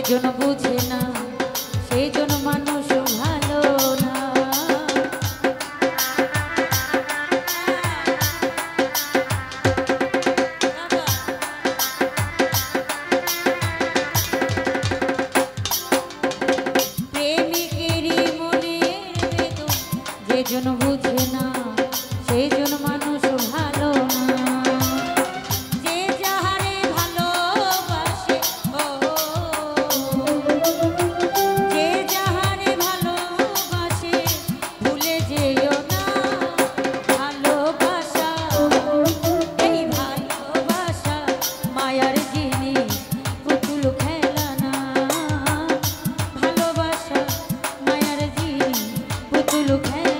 জন বুঝে না, সেই জন মানুষ ভালো না। প্রেমিকেরই মনের বেদন যে জন বুঝে না, সেই জন মানুষ ভালো না। যে যাহারে ভালোবাসে, যে যাহারে ভালোবাসে ভুলে যেও না ভালোবাসা। এই ভালোবাসা মায়ার জিনিস, পুতুল খেলা না। ভালোবাসা মায়ার জিনিস, পুতুল খেলা।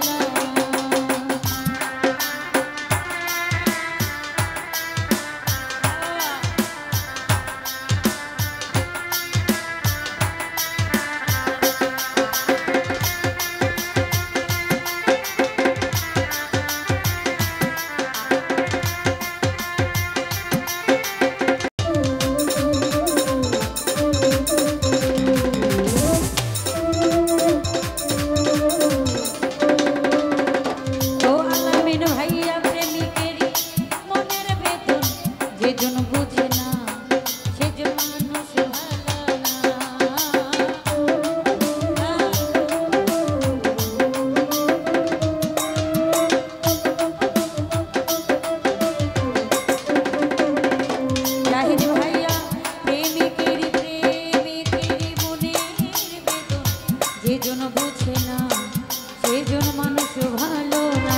ভাইয়া প্রেমিকেরই মনের বেদন যে জন বুঝে না, সে জন মানুষ ভালো না। জাহিদ ভাইয়া প্রেমিকেরই মনের বেদন যে জন বুঝে না, সে জন মানুষ ভালো না।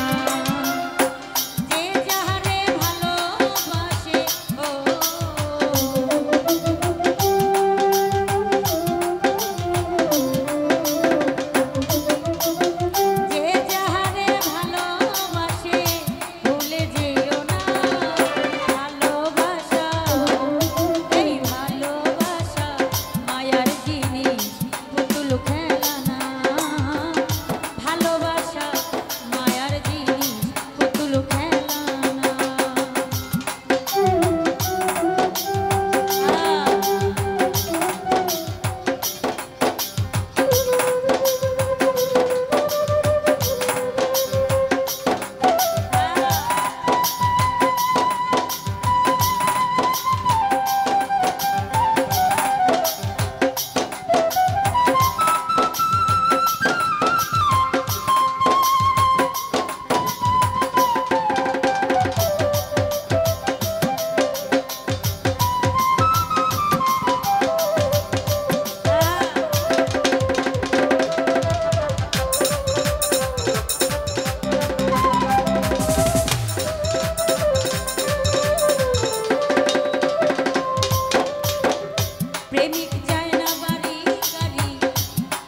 প্রেমিক চায় না বাড়ি গাড়ি,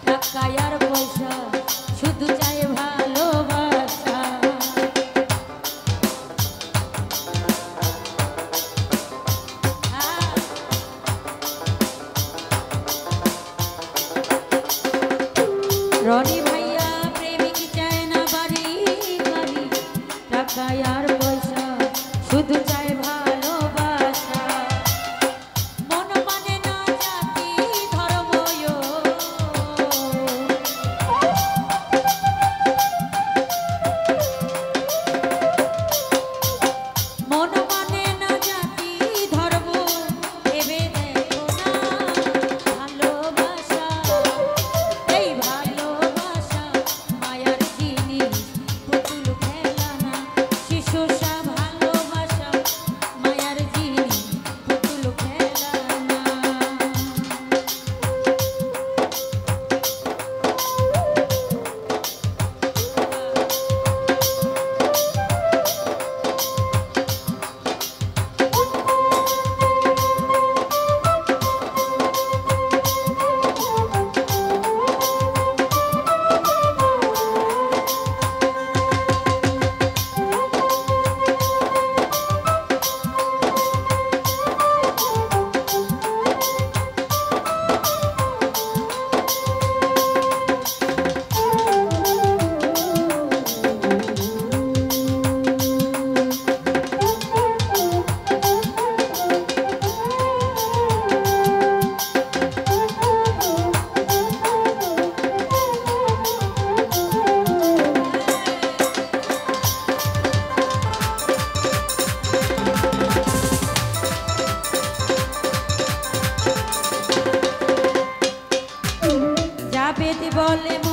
টাকা আর পয়সা, শুধু চায় ভালোবাসা। রনি ভাইয়া প্রেমিক চায় না বাড়ি গাড়ি, টাকা আর পয়সা, শুধু চায় ভালোবাসা। মন মানে না জাতি ধর্ম, মন মানে না জাতি ধর্ম, ভেবে দেখো না ভালোবাসা। এই ভালোবাসা বলে